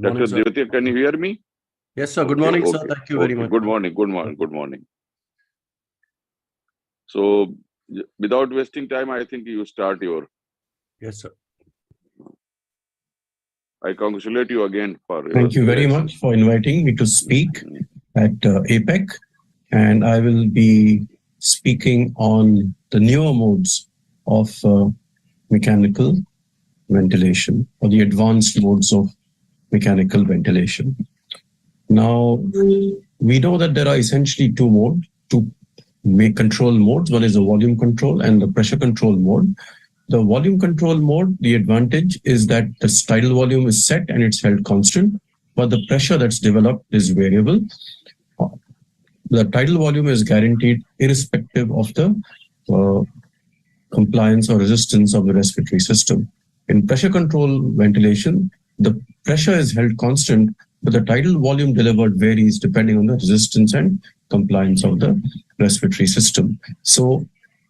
Good morning, Dr. sir. Devati, can you hear me? Yes, sir. Good morning, sir. Thank you very much. Good morning, good morning, good morning. So, without wasting time, I think you start your. Yes, sir. I congratulate you again for your. Thank you very much for inviting me to speak at APPEC, and I will be speaking on the newer modes of mechanical ventilation, or the advanced modes of mechanical ventilation. Now, we know that there are essentially two control modes. One is the volume control and the pressure control mode. The volume control mode, the advantage is that the tidal volume is set and it's held constant, but the pressure that's developed is variable. The tidal volume is guaranteed irrespective of the compliance or resistance of the respiratory system. In pressure control ventilation, the pressure is held constant, but the tidal volume delivered varies depending on the resistance and compliance of the respiratory system. So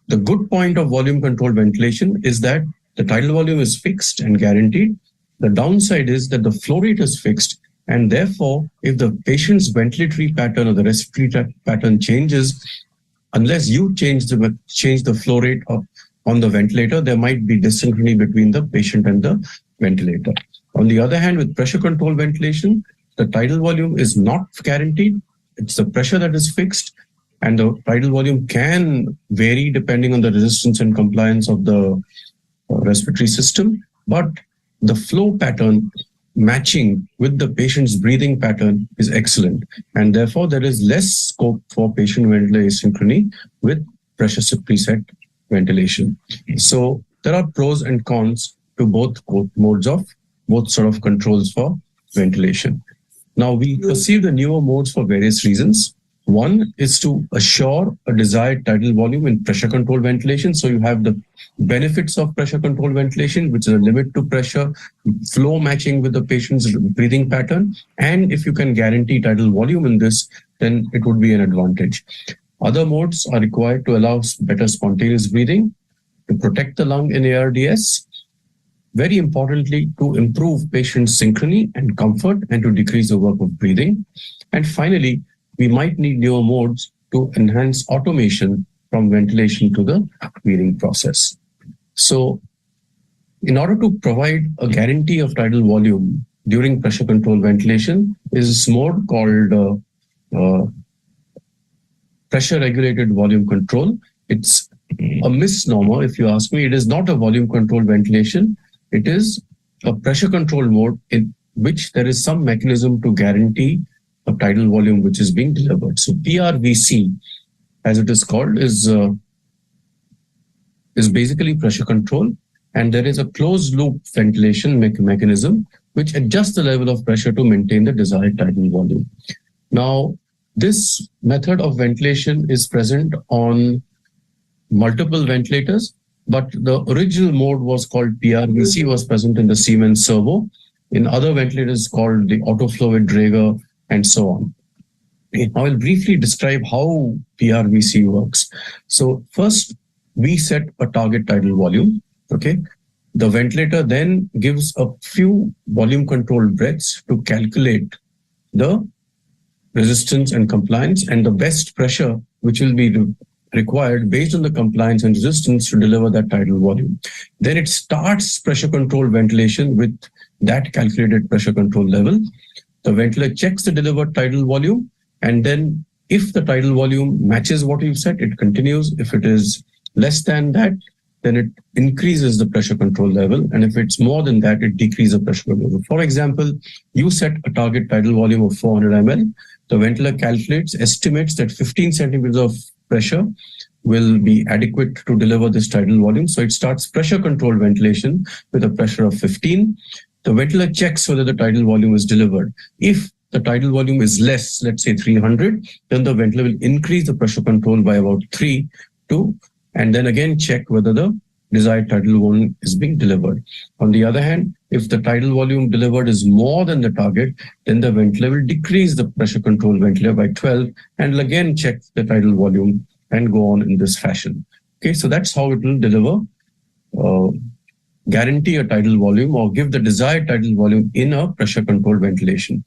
the good point of volume control ventilation is that the tidal volume is fixed and guaranteed. The downside is that the flow rate is fixed, and therefore, if the patient's ventilatory pattern or the respiratory pattern changes, unless you change the flow rate on the ventilator, there might be dyssynchrony between the patient and the ventilator. On the other hand, with pressure control ventilation, the tidal volume is not guaranteed. It's the pressure that is fixed, and the tidal volume can vary depending on the resistance and compliance of the respiratory system, but the flow pattern matching with the patient's breathing pattern is excellent, and therefore there is less scope for patient ventilator asynchrony with pressure preset ventilation. So there are pros and cons to both sort of controls for ventilation. Now, we perceive the newer modes for various reasons. One is to assure a desired tidal volume in pressure control ventilation. So you have the benefits of pressure control ventilation, which is a limit to pressure, flow matching with the patient's breathing pattern. And if you can guarantee tidal volume in this, then it would be an advantage. Other modes are required to allow better spontaneous breathing, to protect the lung in ARDS, very importantly, to improve patient synchrony and comfort and to decrease the work of breathing. And finally, we might need newer modes to enhance automation from ventilation to the breathing process. So in order to provide a guarantee of tidal volume during pressure control ventilation is a mode called pressure regulated volume control. It's a misnomer, if you ask me. It is not a volume control ventilation. It is a pressure control mode in which there is some mechanism to guarantee a tidal volume which is being delivered. So PRVC, as it is called, is basically pressure control, and there is a closed loop ventilation mechanism which adjusts the level of pressure to maintain the desired tidal volume. Now, this method of ventilation is present on multiple ventilators, but the original mode was called PRVC, was present in the Siemens Servo, in other ventilators called the Autoflow Draeger, and so on. I will briefly describe how PRVC works. So first, we set a target tidal volume. Okay, the ventilator then gives a few volume controlled breaths to calculate the resistance and compliance and the best pressure which will be required based on the compliance and resistance to deliver that tidal volume. Then it starts pressure control ventilation with that calculated pressure control level. The ventilator checks the delivered tidal volume, and then if the tidal volume matches what you've set, it continues. If it is less than that, then it increases the pressure control level. And if it's more than that, it decreases the pressure control level. For example, you set a target tidal volume of 400 ml. The ventilator estimates that 15 centimeters of pressure will be adequate to deliver this tidal volume. So it starts pressure control ventilation with a pressure of 15. The ventilator checks whether the tidal volume is delivered. If the tidal volume is less, let's say 300, then the ventilator will increase the pressure control by about 3 to, and then again check whether the desired tidal volume is being delivered. On the other hand, if the tidal volume delivered is more than the target, then the ventilator will decrease the pressure control ventilator by 12 and will again check the tidal volume and go on in this fashion. Okay, so that's how it will deliver guarantee a tidal volume or give the desired tidal volume in a pressure controlled ventilation.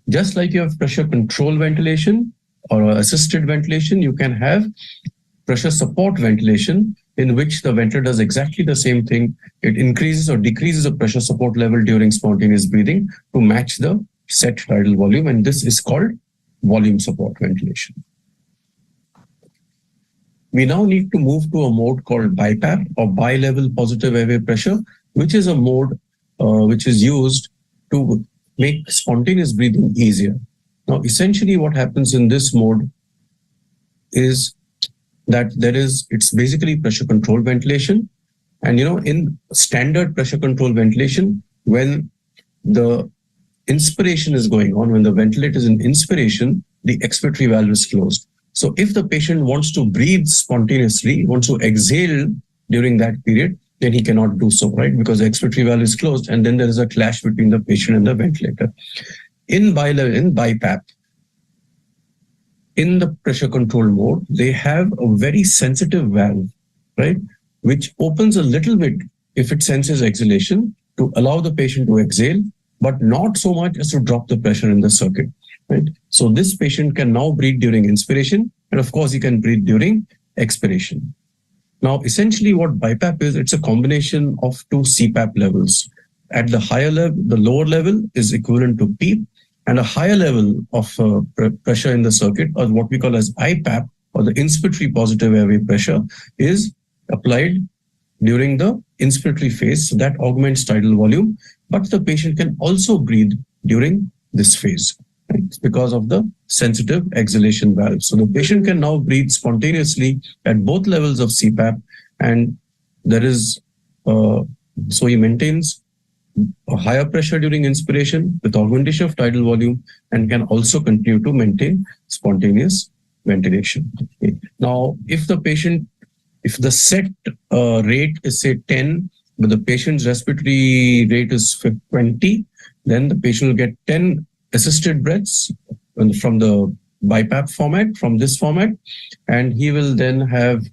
Just like you have pressure control ventilation or assisted ventilation, you can have pressure support ventilation, in which the ventilator does exactly the same thing. It increases or decreases the pressure support level during spontaneous breathing to match the set tidal volume, and this is called volume support ventilation. We now need to move to a mode called BiPAP or bi-level positive airway pressure, which is a mode which is used to make spontaneous breathing easier. Now, essentially what happens in this mode is that it's basically pressure control ventilation. And in standard pressure control ventilation, when the inspiration is going on, when the ventilator is in inspiration, the expiratory valve is closed. So if the patient wants to breathe spontaneously, wants to exhale during that period, then he cannot do so, right? Because the expiratory valve is closed, and then there is a clash between the patient and the ventilator. In BiPAP, in the pressure control mode, they have a very sensitive valve, right? Which opens a little bit if it senses exhalation to allow the patient to exhale, but not so much as to drop the pressure in the circuit, right? So this patient can now breathe during inspiration, and of course he can breathe during expiration. Now, essentially what BiPAP is, it's a combination of two CPAP levels. At the higher level, the lower level is equivalent to PEEP, and a higher level of pressure in the circuit, or what we call as IPAP, or the inspiratory positive airway pressure, is applied during the inspiratory phase. So that augments tidal volume, but the patient can also breathe during this phase, right? It's because of the sensitive exhalation valve. So the patient can now breathe spontaneously at both levels of CPAP, and there is, so he maintains a higher pressure during inspiration with augmentation of tidal volume, and can also continue to maintain spontaneous ventilation. Okay. Now, if the set rate is say 10, but the patient's respiratory rate is 20, then the patient will get 10 assisted breaths from the BiPAP format, from this format, and he will then have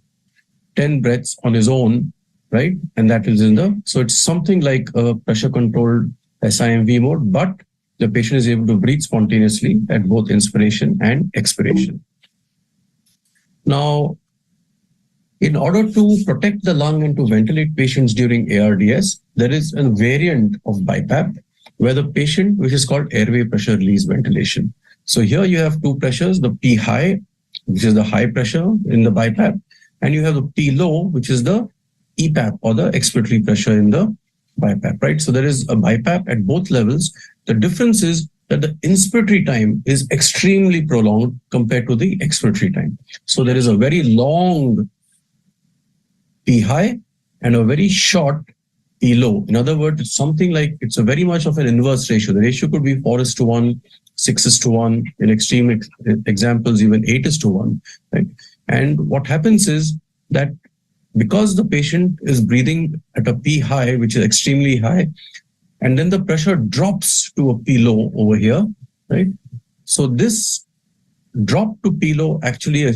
10 breaths on his own, right? And that is so it's something like a pressure controlled SIMV mode, but the patient is able to breathe spontaneously at both inspiration and expiration. Now, in order to protect the lung and to ventilate patients during ARDS, there is a variant of BiPAP where the patient, which is called airway pressure release ventilation. So here you have two pressures, the P high, which is the high pressure in the BiPAP, and you have the P low, which is the EPAP or the expiratory pressure in the BiPAP, right? So there is a BiPAP at both levels. The difference is that the inspiratory time is extremely prolonged compared to the expiratory time. So there is a very long P high and a very short P low. In other words, it's something like, it's a very much of an inverse ratio. The ratio could be 4:1, 6:1, in extreme examples, even 8:1, right? And what happens is that because the patient is breathing at a P high, which is extremely high, and then the pressure drops to a P low over here, right? So this drop to P low actually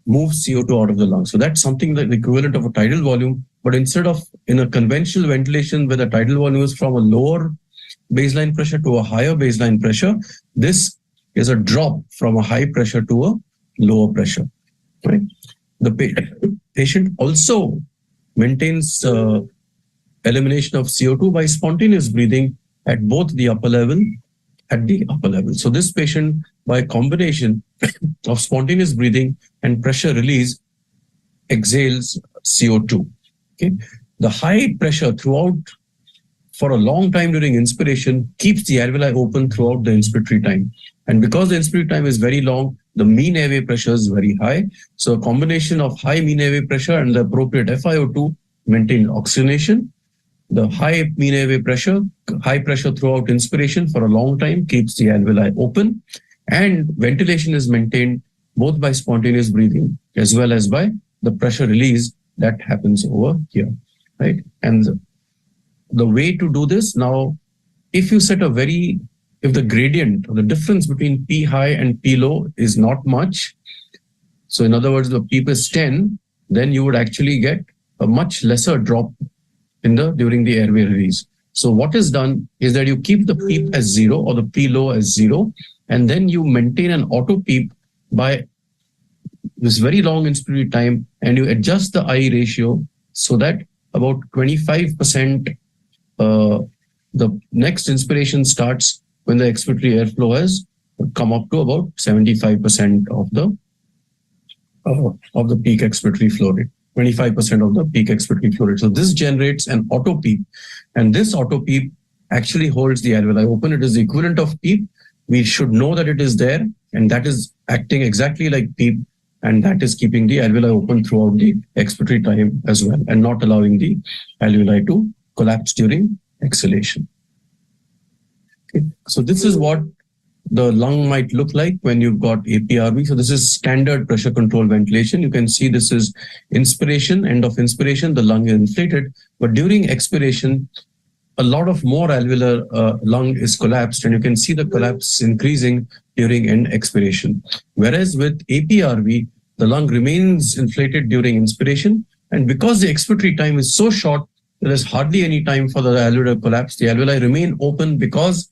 moves CO2 out of the lung. So that's something like the equivalent of a tidal volume, but instead of in a conventional ventilation where the tidal volume is from a lower baseline pressure to a higher baseline pressure, this is a drop from a high pressure to a lower pressure, right? The patient also maintains elimination of CO2 by spontaneous breathing at both the upper level, So this patient, by combination of spontaneous breathing and pressure release, exhales CO2. Okay, the high pressure throughout for a long time during inspiration keeps the alveoli open throughout the inspiratory time, and because the inspiratory time is very long, the mean airway pressure is very high. So a combination of high mean airway pressure and the appropriate FiO2 maintain oxygenation. The high mean airway pressure, high pressure throughout inspiration for a long time keeps the alveoli open, and ventilation is maintained both by spontaneous breathing as well as by the pressure release that happens over here, right? And the way to do this now, if you set if the gradient or the difference between P high and P low is not much, so in other words, the PEEP is 10, then you would actually get a much lesser drop during the airway release. So what is done is that you keep the PEEP as 0 or the P low as 0, and then you maintain an auto PEEP by this very long inspiratory time, and you adjust the I ratio so that about 25% the next inspiration starts when the expiratory airflow has come up to about 75% of the peak expiratory flow rate. 25% of the peak expiratory flow rate. So this generates an auto PEEP, and this auto PEEP actually holds the alveoli open. It is the equivalent of PEEP. We should know that it is there, and that is acting exactly like PEEP, and that is keeping the alveoli open throughout the expiratory time as well, and not allowing the alveoli to collapse during exhalation. Okay. So this is what the lung might look like when you've got APRV. So this is standard pressure control ventilation. You can see this is inspiration, end of inspiration, the lung is inflated, but during expiration, a lot of more alveolar lung is collapsed, and you can see the collapse increasing during end expiration. Whereas with APRV, the lung remains inflated during inspiration, and because the expiratory time is so short, there is hardly any time for the alveolar collapse. The alveoli remain open because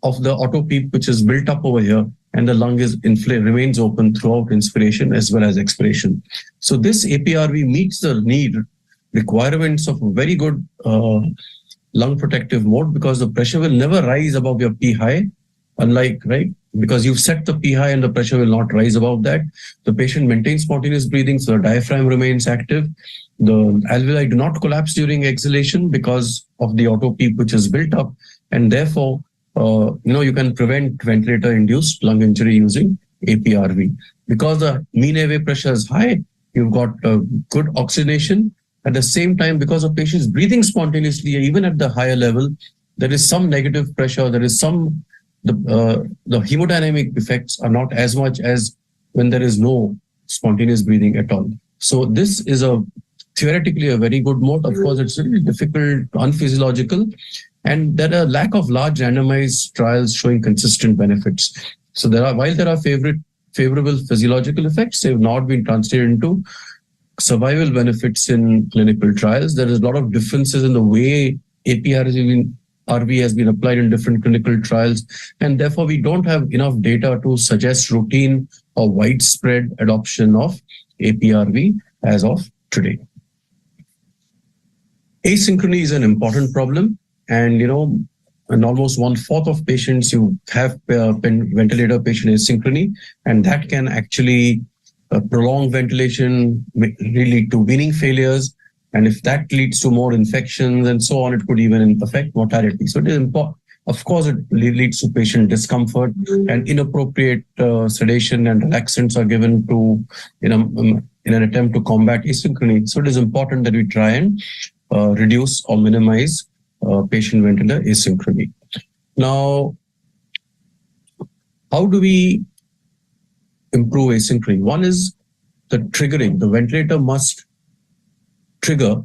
of the auto PEEP which is built up over here, and the lung is remains open throughout inspiration as well as expiration. So this APRV meets the requirements of a very good lung protective mode, because the pressure will never rise above your P high, unlike, right? Because you've set the P high and the pressure will not rise above that. The patient maintains spontaneous breathing, so the diaphragm remains active. The alveoli do not collapse during exhalation because of the auto PEEP which is built up, and therefore you can prevent ventilator-induced lung injury using APRV. Because the mean airway pressure is high, you've got good oxygenation. At the same time, because the patient is breathing spontaneously, even at the higher level, there is some negative pressure. There is some, the hemodynamic effects are not as much as when there is no spontaneous breathing at all. So this is theoretically a very good mode. Of course, it's really difficult, unphysiological, and there are lack of large randomized trials showing consistent benefits. So while there are favorable physiological effects, they have not been translated into survival benefits in clinical trials. There is a lot of differences in the way APRV has been applied in different clinical trials, and therefore we don't have enough data to suggest routine or widespread adoption of APRV as of today. Asynchrony is an important problem, and in almost 1/4 of patients you have ventilator patient asynchrony, and that can actually prolonged ventilation, lead to weaning failures, and if that leads to more infections and so on, it could even affect mortality. So it is important. Of course, it leads to patient discomfort, and inappropriate sedation and relaxants are given to in an attempt to combat asynchrony. So it is important that we try and reduce or minimize patient ventilator asynchrony. Now, how do we improve asynchrony? One is the triggering. The ventilator must trigger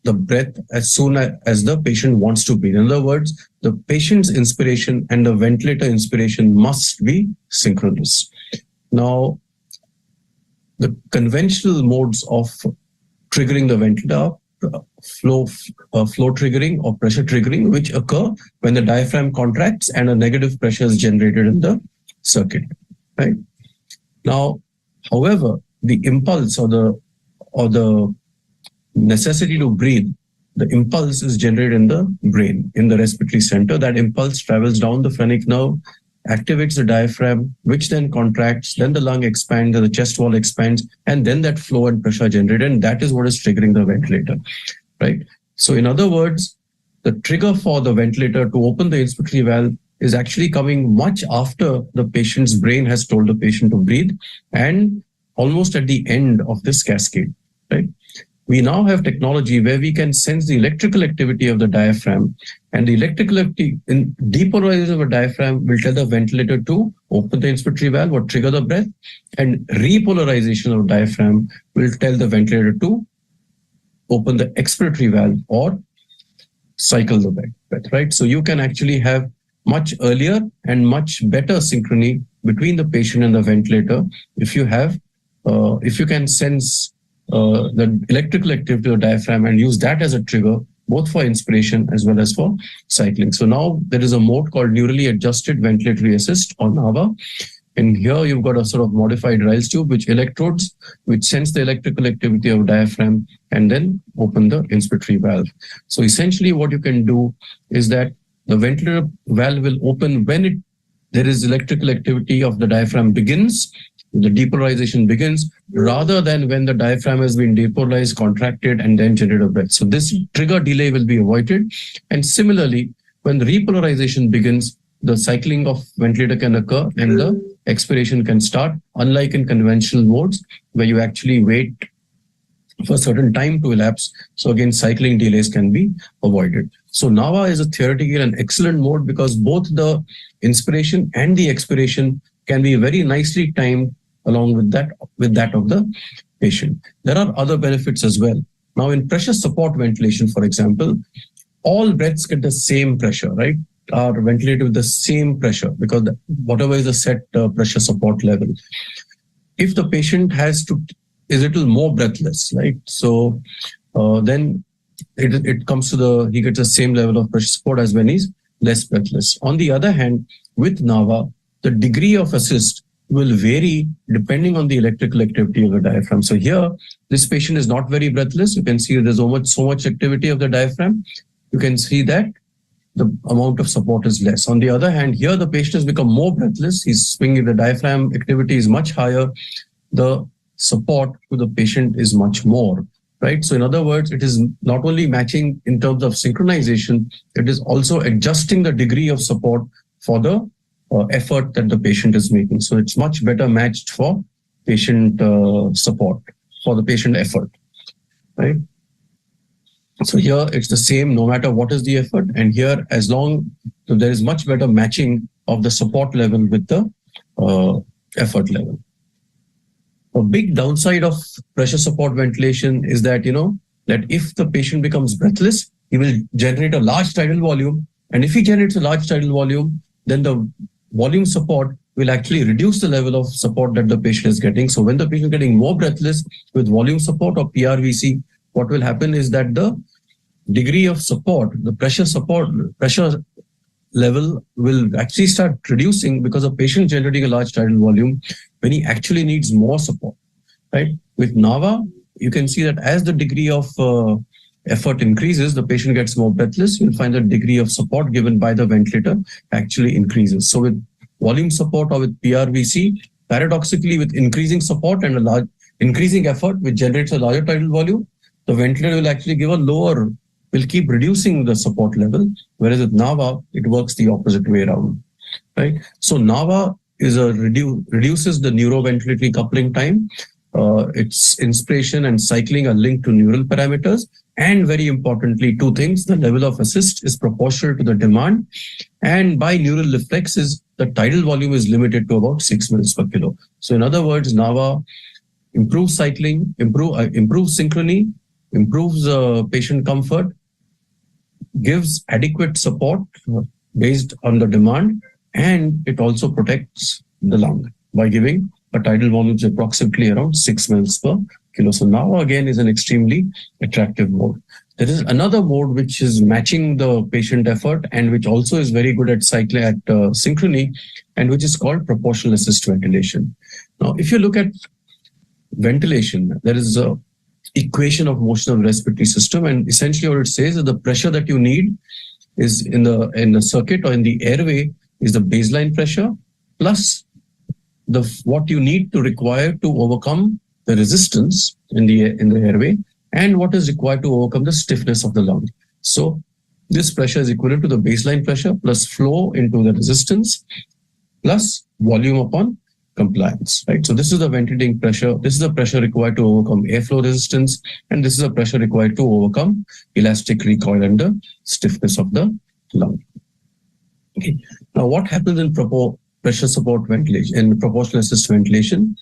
the breath as soon as the patient wants to breathe. In other words, the patient's inspiration and the ventilator inspiration must be synchronous. Now, the conventional modes of triggering the ventilator, flow triggering or pressure triggering, which occur when the diaphragm contracts and a negative pressure is generated in the circuit, right? Now, however, the impulse or the necessity to breathe, the impulse is generated in the brain, in the respiratory center. That impulse travels down the phrenic nerve, activates the diaphragm, which then contracts, then the lung expands, the chest wall expands, and then that flow and pressure generated, and that is what is triggering the ventilator, right? So in other words, the trigger for the ventilator to open the inspiratory valve is actually coming much after the patient's brain has told the patient to breathe, and almost at the end of this cascade, right? We now have technology where we can sense the electrical activity of the diaphragm, and the electrical activity in depolarization of a diaphragm will tell the ventilator to open the inspiratory valve or trigger the breath, and repolarization of diaphragm will tell the ventilator to open the expiratory valve or cycle the breath, right? So you can actually have much earlier and much better synchrony between the patient and the ventilator if you can sense the electrical activity of the diaphragm and use that as a trigger both for inspiration as well as for cycling. So now there is a mode called neurally adjusted ventilatory assist or NAVA. And here you've got a sort of modified Riles tube, which electrodes, which sense the electrical activity of diaphragm and then open the inspiratory valve. So essentially what you can do is that the ventilator valve will open when there is electrical activity of the diaphragm begins, the depolarization begins, rather than when the diaphragm has been depolarized, contracted, and then generate a breath. So this trigger delay will be avoided. And similarly, when the repolarization begins, the cycling of ventilator can occur and the expiration can start, unlike in conventional modes where you actually wait for a certain time to elapse. So again, cycling delays can be avoided. So NAVA is a theoretically an excellent mode because both the inspiration and the expiration can be very nicely timed along with that of the patient. There are other benefits as well. Now in pressure support ventilation, for example, all breaths get the same pressure, right? Are ventilated with the same pressure because whatever is the set pressure support level. If the patient is a little more breathless, right? So then it comes to he gets the same level of pressure support as when he's less breathless. On the other hand, with NAVA, the degree of assist will vary depending on the electrical activity of the diaphragm. So here, this patient is not very breathless. You can see there's so much activity of the diaphragm. You can see that the amount of support is less. On the other hand, here the patient has become more breathless. He's swinging, the diaphragm activity is much higher. The support to the patient is much more, right? So in other words, it is not only matching in terms of synchronization, it is also adjusting the degree of support for the effort that the patient is making. So it's much better matched for patient support, for the patient effort, right? So here it's the same no matter what is the effort. And here, as long so there is much better matching of the support level with the effort level. A big downside of pressure support ventilation is that, that if the patient becomes breathless, he will generate a large tidal volume. And if he generates a large tidal volume, then the volume support will actually reduce the level of support that the patient is getting. So when the patient is getting more breathless with volume support or PRVC, what will happen is that the degree of support, the pressure level will actually start reducing because a patient generating a large tidal volume when he actually needs more support, right? With NAVA, you can see that as the degree of effort increases, the patient gets more breathless. You'll find the degree of support given by the ventilator actually increases. So with volume support or with PRVC, paradoxically with increasing support and a large increasing effort, which generates a larger tidal volume, the ventilator will actually give a lower, will keep reducing the support level, whereas with NAVA, it works the opposite way around, right? So NAVA is reduces the neuroventilatory coupling time. Its inspiration and cycling are linked to neural parameters. And very importantly, two things, the level of assist is proportional to the demand. And by neural reflexes, the tidal volume is limited to about 6 mils per kilo. So in other words, NAVA improves cycling, improves synchrony, improves patient comfort, gives adequate support based on the demand, and it also protects the lung by giving a tidal volume of approximately around 6 mils per kilo. So now again is an extremely attractive mode. There is another mode which is matching the patient effort and which also is very good at cycling at synchrony, and which is called proportional assist ventilation. Now, if you look at ventilation, there is a equation of motion of the respiratory system, and essentially what it says is the pressure that you need is in the circuit or in the airway is the baseline pressure plus what you need to require to overcome the resistance in the airway and what is required to overcome the stiffness of the lung. So this pressure is equivalent to the baseline pressure plus flow into the resistance plus volume upon compliance, right? So this is the ventilating pressure. This is the pressure required to overcome airflow resistance, and this is the pressure required to overcome elastic recoil and the stiffness of the lung. Okay. Now, what happens in pressure support ventilation and proportional assist ventilation?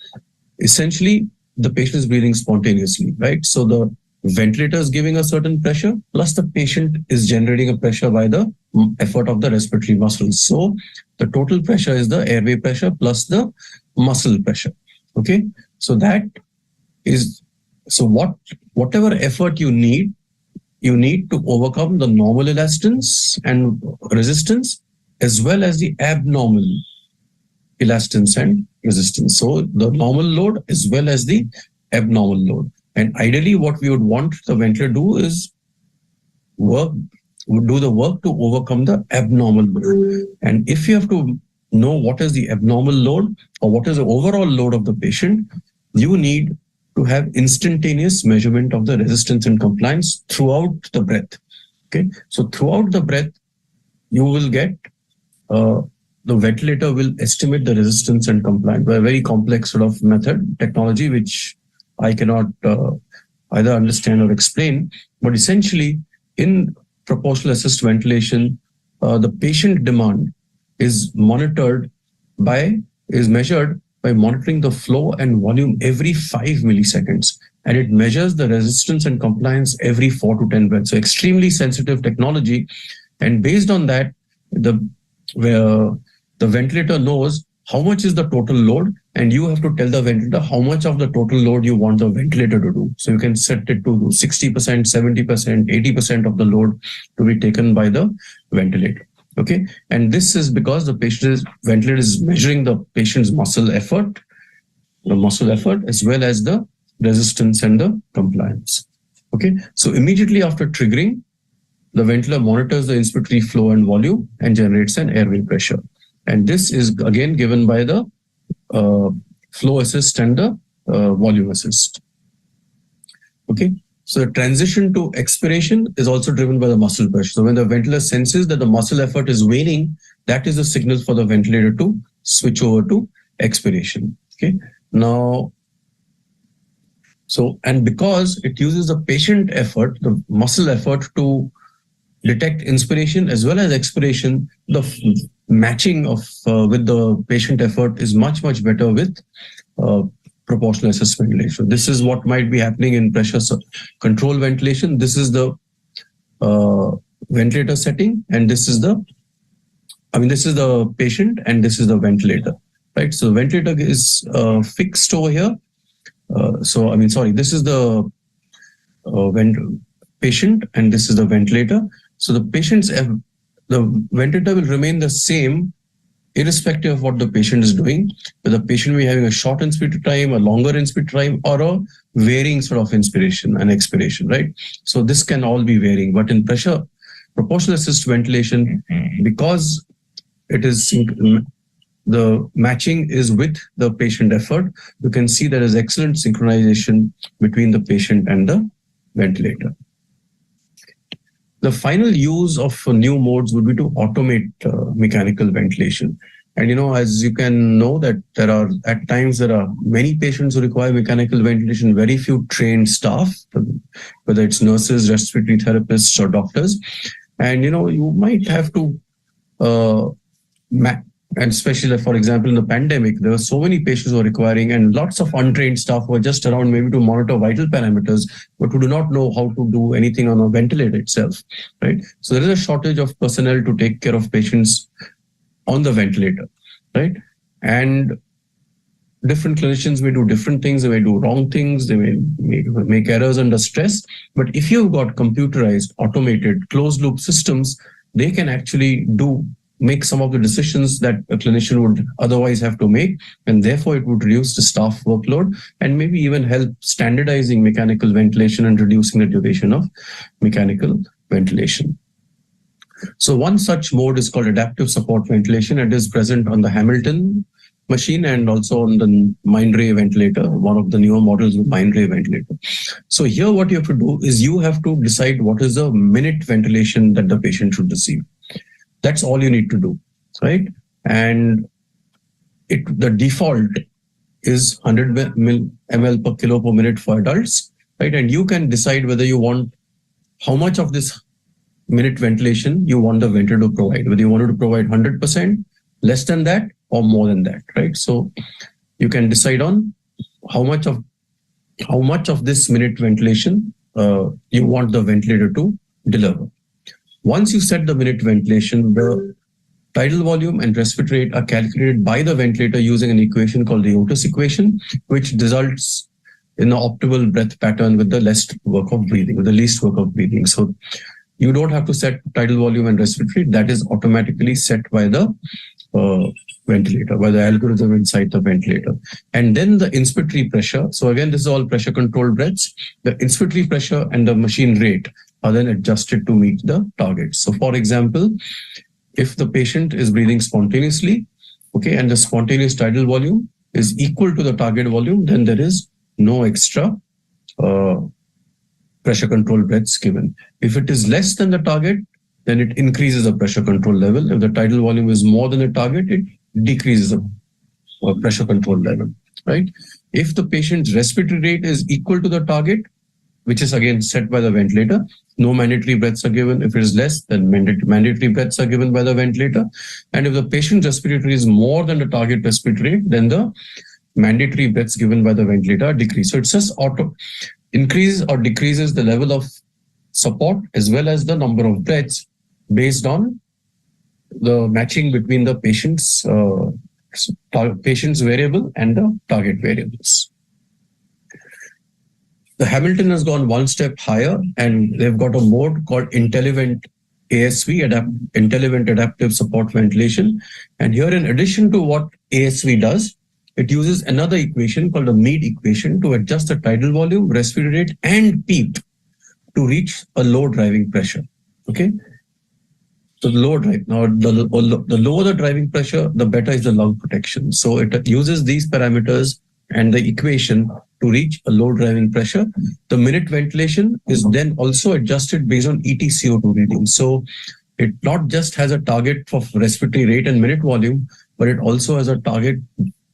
Essentially, the patient is breathing spontaneously, right? So the ventilator is giving a certain pressure, plus the patient is generating a pressure by the effort of the respiratory muscles. So the total pressure is the airway pressure plus the muscle pressure. Okay, so that is, so whatever effort you need you need to overcome the normal elastance and resistance as well as the abnormal elastance and resistance. So the normal load as well as the abnormal load. And ideally what we would want the ventilator to do is do the work to overcome the abnormal load. And if you have to know what is the abnormal load or what is the overall load of the patient, you need to have instantaneous measurement of the resistance and compliance throughout the breath. Okay, so throughout the breath, you will get the ventilator will estimate the resistance and compliance by a very complex sort of method, technology, which I cannot either understand or explain. But essentially, in proportional assist ventilation, the patient demand is measured by monitoring the flow and volume every 5 milliseconds. And it measures the resistance and compliance every 4 to 10 breaths. So extremely sensitive technology. And based on that, the ventilator knows how much is the total load, and you have to tell the ventilator how much of the total load you want the ventilator to do. So you can set it to 60%, 70%, 80% of the load to be taken by the ventilator. Okay, and this is because the ventilator is measuring the patient's muscle effort as well as the resistance and the compliance. Okay, so immediately after triggering, the ventilator monitors the inspiratory flow and volume and generates an airway pressure. And this is again given by the flow assist and the volume assist. Okay. So the transition to expiration is also driven by the muscle pressure. So when the ventilator senses that the muscle effort is waning, that is a signal for the ventilator to switch over to expiration. Okay. Now, and because it uses the patient effort, the muscle effort to detect inspiration as well as expiration, the matching of with the patient effort is much better with proportional assist ventilation. This is what might be happening in pressure control ventilation. This is the ventilator setting, and this is the patient, and this is the ventilator, right? So the ventilator is fixed over here. This is the patient, and this is the ventilator. So the ventilator will remain the same irrespective of what the patient is doing, whether the patient may be having a short inspiratory time, a longer inspiratory time, or a varying sort of inspiration and expiration, right? So this can all be varying. But in proportional assist ventilation, because it is the matching is with the patient effort, you can see there is excellent synchronization between the patient and the ventilator. The final use of new modes would be to automate mechanical ventilation. And as you can know that there are many patients who require mechanical ventilation, very few trained staff, whether it's nurses, respiratory therapists, or doctors. And you might have to and especially, for example, in the pandemic, there were so many patients who were requiring, and lots of untrained staff were just around maybe to monitor vital parameters, but who do not know how to do anything on a ventilator itself, right? So there is a shortage of personnel to take care of patients on the ventilator, right? And different clinicians may do different things. They may do wrong things. They may make errors under stress. But if you've got computerized, automated, closed-loop systems, they can actually make some of the decisions that a clinician would otherwise have to make, and therefore it would reduce the staff workload and maybe even help standardizing mechanical ventilation and reducing the duration of mechanical ventilation. So one such mode is called adaptive support ventilation. It is present on the Hamilton machine and also on the Mindray ventilator, one of the newer models of Mindray ventilator. So here what you have to do is you have to decide what is the minute ventilation that the patient should receive. That's all you need to do, right? And the default is 100 ml per kilo per minute for adults, right? And you can decide whether you want how much of this minute ventilation you want the ventilator to provide, whether you want it to provide 100%, less than that, or more than that, right? So you can decide on how much of this minute ventilation you want the ventilator to deliver. Once you set the minute ventilation, the tidal volume and respiratory rate are calculated by the ventilator using an equation called the Otis equation, which results in the optimal breath pattern with the least work of breathing, with the least work of breathing. So you don't have to set tidal volume and respiratory. That is automatically set by the ventilator, by the algorithm inside the ventilator. And then the inspiratory pressure. So again, this is all pressure controlled breaths. The inspiratory pressure and the machine rate are then adjusted to meet the target. So for example, if the patient is breathing spontaneously, okay, and the spontaneous tidal volume is equal to the target volume, then there is no extra pressure control breaths given. If it is less than the target, then it increases the pressure control level. If the tidal volume is more than the target, it decreases the pressure control level, right? If the patient's respiratory rate is equal to the target, which is again set by the ventilator, no mandatory breaths are given. If it is less, then mandatory breaths are given by the ventilator. And if the patient's respiratory is more than the target respiratory rate, then the mandatory breaths given by the ventilator are decreased. So it just auto increases or decreases the level of support as well as the number of breaths based on the matching between the patient's variable and the target variables. The Hamilton has gone one step higher, and they've got a mode called Intelligent ASV, Intelligent Adaptive Support Ventilation. And here, in addition to what ASV does, it uses another equation called the Mead equation to adjust the tidal volume, respiratory rate, and PEEP to reach a low driving pressure. Okay. So the lower drive, now the lower the driving pressure, the better is the lung protection. So it uses these parameters and the equation to reach a low driving pressure. The minute ventilation is then also adjusted based on EtCO2 reading. So it not just has a target of respiratory rate and minute volume, but it also has a target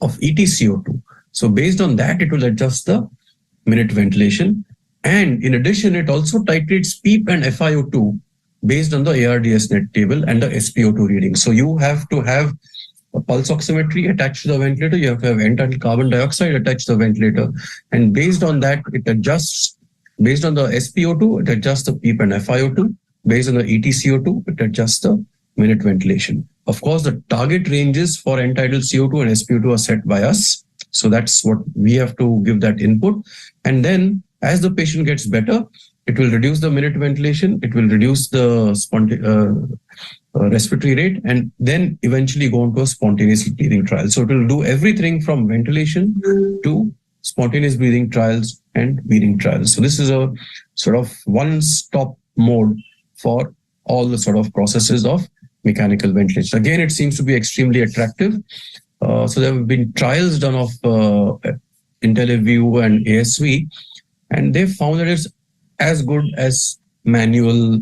of EtCO2. So based on that, it will adjust the minute ventilation. And in addition, it also titrates PEEP and FiO2 based on the ARDS net table and the SpO2 reading. So you have to have a pulse oximetry attached to the ventilator. You have to have end-tidal carbon dioxide attached to the ventilator. And based on that, it adjusts, based on the SpO2, it adjusts the PEEP and FiO2. Based on the EtCO2, it adjusts the minute ventilation. Of course, the target ranges for end-tidal CO2 and SpO2 are set by us. So that's what we have to give that input. And then as the patient gets better, it will reduce the minute ventilation, it will reduce the respiratory rate, and then eventually go into a spontaneous breathing trial. So it will do everything from ventilation to spontaneous breathing trials and breathing trials. So this is a sort of one-stop mode for all the sort of processes of mechanical ventilation. Again, it seems to be extremely attractive. So there have been trials done of IntelliView and ASV, and they found that it's as good as manual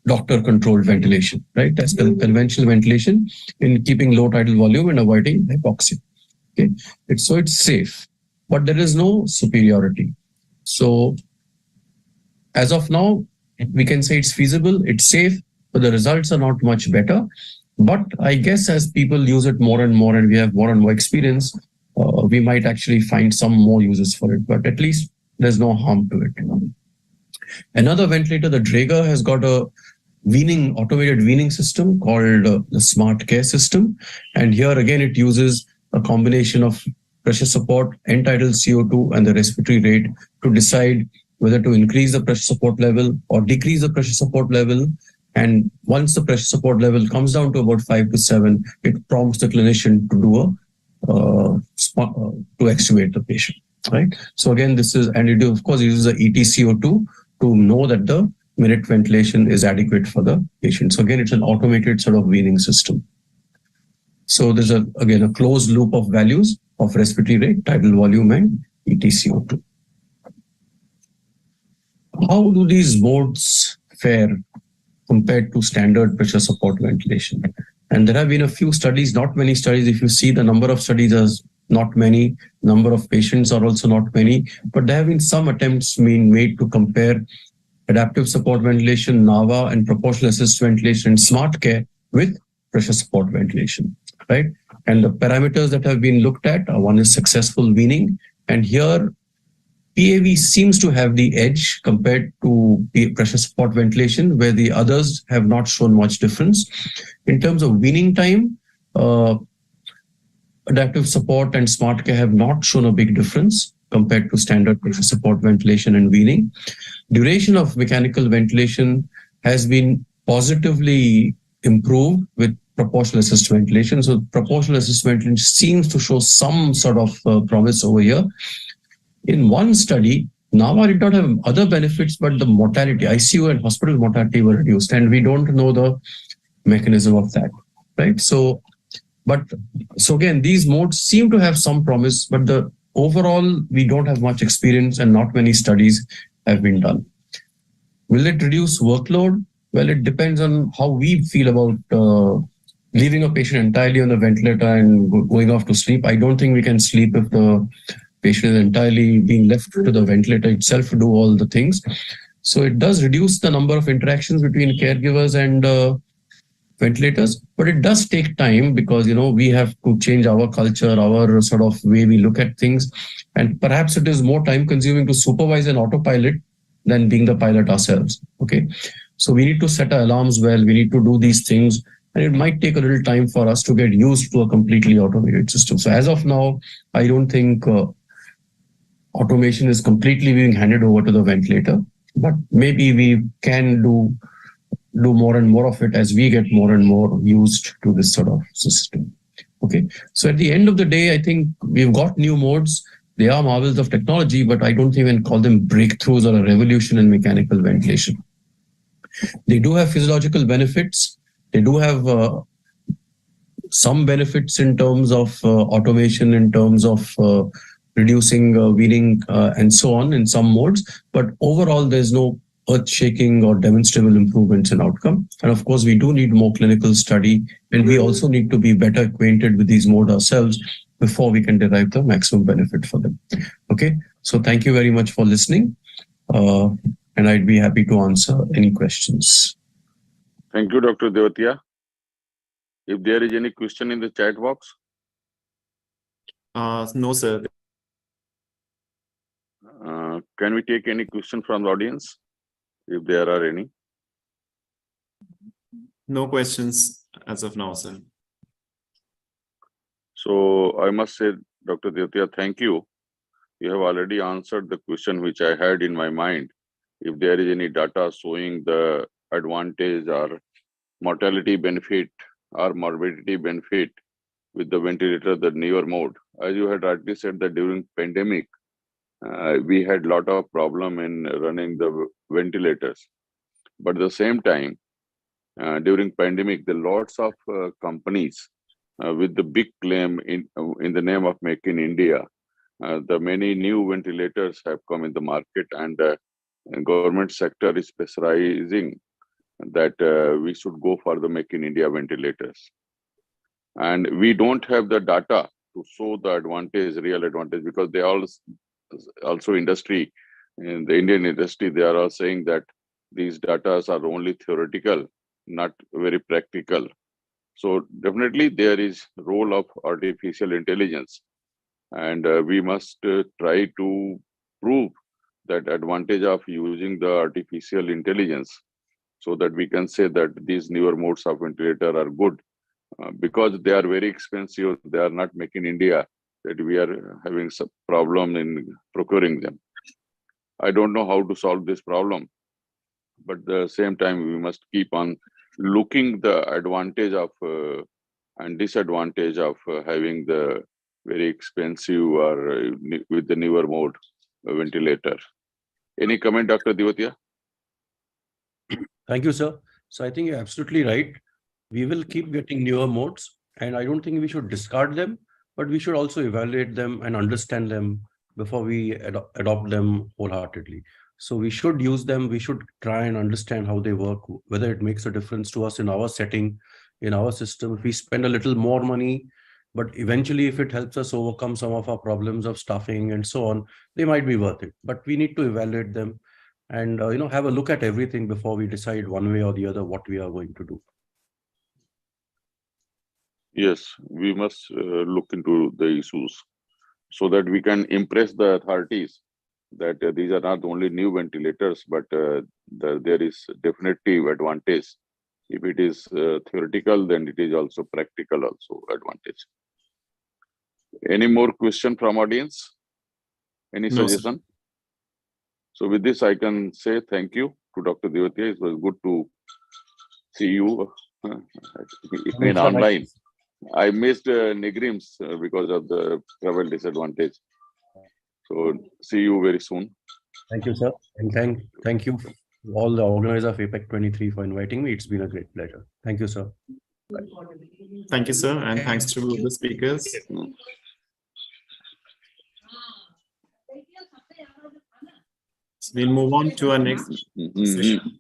doctor-controlled ventilation, right? As conventional ventilation in keeping low tidal volume and avoiding hypoxia. Okay, so it's safe, but there is no superiority. So as of now, we can say it's feasible, it's safe, but the results are not much better. But I guess as people use it more and more and we have more and more experience, we might actually find some more uses for it, but at least there's no harm to it. Another ventilator, the Draeger, has got a automated weaning system called the Smart Care system. And here again, it uses a combination of pressure support, end-tidal CO2, and the respiratory rate to decide whether to increase the pressure support level or decrease the pressure support level. And once the pressure support level comes down to about 5 to 7, it prompts the clinician to do to extubate the patient, right? So again, this is, and it of course uses the EtCO2 to know that the minute ventilation is adequate for the patient. So again, it's an automated sort of weaning system. So there's again a closed loop of values of respiratory rate, tidal volume, and EtCO2. How do these modes fare compared to standard pressure support ventilation? And there have been a few studies, not many studies. If you see the number of studies as not many, number of patients are also not many, but there have been some attempts being made to compare adaptive support ventilation, NAVA, and proportional assist ventilation and Smart Care with pressure support ventilation, right? And the parameters that have been looked at are, one is successful weaning, and here PAV seems to have the edge compared to pressure support ventilation, where the others have not shown much difference. In terms of weaning time, adaptive support and Smart Care have not shown a big difference compared to standard pressure support ventilation and weaning. Duration of mechanical ventilation has been positively improved with proportional assist ventilation. So proportional assist ventilation seems to show some sort of promise over here. In one study, NAVA did not have other benefits, but the mortality, ICU and hospital mortality were reduced, and we don't know the mechanism of that, right? So again, these modes seem to have some promise, but the overall, we don't have much experience and not many studies have been done. Will it reduce workload? Well, it depends on how we feel about leaving a patient entirely on the ventilator and going off to sleep. I don't think we can sleep if the patient is entirely being left to the ventilator itself to do all the things. So it does reduce the number of interactions between caregivers and ventilators, but it does take time because, we have to change our culture, our sort of way we look at things. And perhaps it is more time consuming to supervise an autopilot than being the pilot ourselves. Okay. So we need to set our alarms well. We need to do these things. And it might take a little time for us to get used to a completely automated system. So as of now, I don't think automation is completely being handed over to the ventilator, but maybe we can do more and more of it as we get more and more used to this sort of system. Okay. So at the end of the day, I think we've got new modes. They are marvels of technology, but I don't even call them breakthroughs or a revolution in mechanical ventilation. They do have physiological benefits. They do have some benefits in terms of automation, in terms of reducing weaning and so on in some modes. But overall, there's no earth-shaking or demonstrable improvements in outcome. And of course, we do need more clinical study, and we also need to be better acquainted with these modes ourselves before we can derive the maximum benefit for them. Okay, so thank you very much for listening, and I'd be happy to answer any questions. Thank you, Dr. Devatia. If there is any question in the chat box? No, sir. Can we take any question from the audience, if there are any? No questions as of now, sir. So I must say, Dr. Devatia, thank you. You have already answered the question which I had in my mind. If there is any data showing the advantage or mortality benefit or morbidity benefit with the ventilator, the newer mode. As you had rightly said that during pandemic, we had a lot of problem in running the ventilators. But at the same time, during pandemic, there are lots of companies with the big claim in the name of Make in India. The many new ventilators have come in the market, and government sector is specializing that we should go for the Make in India ventilators. And we don't have the data to show the advantage, real advantage, because they all also industry, in the Indian industry, they are all saying that these data are only theoretical, not very practical. So definitely there is role of artificial intelligence, and we must try to prove that advantage of using the artificial intelligence, so that we can say that these newer modes of ventilator are good, because they are very expensive. They are not made in India, that we are having some problem in procuring them. I don't know how to solve this problem, but at the same time, we must keep on looking the advantage of and disadvantage of having the very expensive or with the newer mode ventilator. Any comment, Dr. Devatia? Thank you, sir. So I think you're absolutely right. We will keep getting newer modes, and I don't think we should discard them, but we should also evaluate them and understand them before we adopt them wholeheartedly. So we should use them. We should try and understand how they work, whether it makes a difference to us in our setting, in our system. If we spend a little more money, but eventually if it helps us overcome some of our problems of staffing and so on, they might be worth it. But we need to evaluate them and have a look at everything before we decide one way or the other what we are going to do. Yes, we must look into the issues so that we can impress the authorities that these are not only new ventilators, but there is definitely advantage. If it is theoretical, then it is also practical also advantage. Any more question from audience? Any No, sir. suggestion? So with this, I can say thank you to Dr. Devatia. It was good to see you in online. I missed Negrims because of the travel disadvantage. So see you very soon. Thank you, sir. And thank you all the organizers of APPEC 23 for inviting me. It's been a great pleasure. Thank you, sir. Thank you, sir, and thanks to the speakers. So we'll move on to our next session,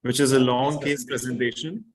which is a long case presentation